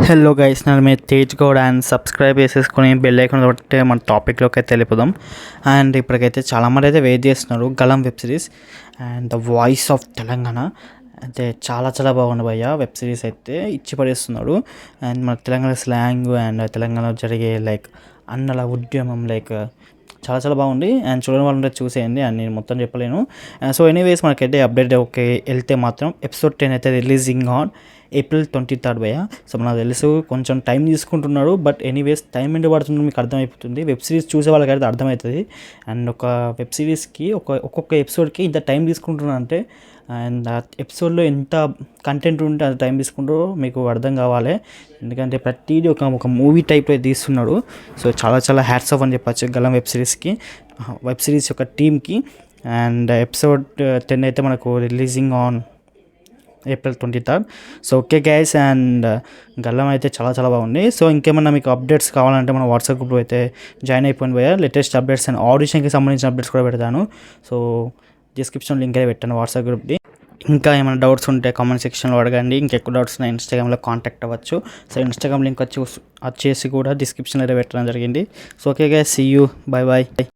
Hello guys, నేను మీ Tej Goud and subscribe చేసేసుకొని bell icon కొట్టే మన టాపిక్లోకి అయితే వెళ్ళిపోదాం. అండ్ ఇప్పటికైతే చాలామంది అయితే వెయిట్ చేస్తున్నారు గలం web series and the voice of Telangana. అయితే చాలా చాలా బాగుంది భయ్య. వెబ్ సిరీస్ అయితే ఇచ్చి పడేస్తున్నాడు. అండ్ మన తెలంగాణ స్లాంగ్ అండ్ తెలంగాణలో జరిగే లైక్ అన్నల ఉద్యమం లైక్ చాలా చాలా బాగుంది. అండ్ చూడని వాళ్ళు ఉంటే చూసేయండి. అండ్ నేను మొత్తం చెప్పలేను. సో ఎనీవేస్ మనకైతే అప్డేట్ ఓకే వెళ్తే మాత్రం ఎపిసోడ్ 10 అయితే రిలీజింగ్ ఆన్ April 23rd భయ్య. సో నాకు తెలుసు కొంచెం టైం తీసుకుంటున్నాడు, బట్ ఎనీవేస్ టైం ఎందుకు పడుతుందో మీకు అర్థమైపోతుంది. వెబ్ సిరీస్ చూసే వాళ్ళకైతే అర్థమవుతుంది. అండ్ ఒక వెబ్ సిరీస్కి ఒక్కొక్క ఎపిసోడ్కి ఇంత టైం తీసుకుంటున్నా అంటే అండ్ ఆ ఎపిసోడ్లో ఎంత కంటెంట్ ఉంటే అంత టైం తీసుకుంటారో మీకు అర్థం కావాలి. ఎందుకంటే ప్రతిదీ ఒక మూవీ టైప్లో తీస్తున్నాడు. సో చాలా చాలా హ్యాట్స్ ఆఫ్ అని చెప్పచ్చు గలం వెబ్ సిరీస్కి, వెబ్ సిరీస్ యొక్క టీమ్కి. అండ్ ఎపిసోడ్ 10 అయితే మనకు releasing on April 23rd. So okay guys, and గల్లం అయితే చాలా చాలా బాగుంది. సో ఇంకేమన్నా మీకు అప్డేట్స్ కావాలంటే మన వాట్సాప్ గ్రూప్ అయితే జాయిన్ అయిపోయింది భయ్య. లేటెస్ట్ అప్డేట్స్ అండ్ ఆడిషన్కి సంబంధించిన అప్డేట్స్ కూడా పెడతాను. సో డిస్క్రిప్షన్ లింక్ అయితే పెట్టాను వాట్సాప్ గ్రూప్ది. ఇంకా ఏమైనా డౌట్స్ ఉంటే కామెంట్ సెక్షన్లో అడగండి. ఇంకెక్కువ డౌట్స్ నా ఇన్స్టాగ్రామ్లో కాంటాక్ట్ అవ్వచ్చు. సో ఇన్స్టాగ్రామ్ లింక్ వచ్చేసి కూడా డిస్క్రిప్షన్లో అయితే పెట్టడం జరిగింది. So okay guys, see you, bye bye.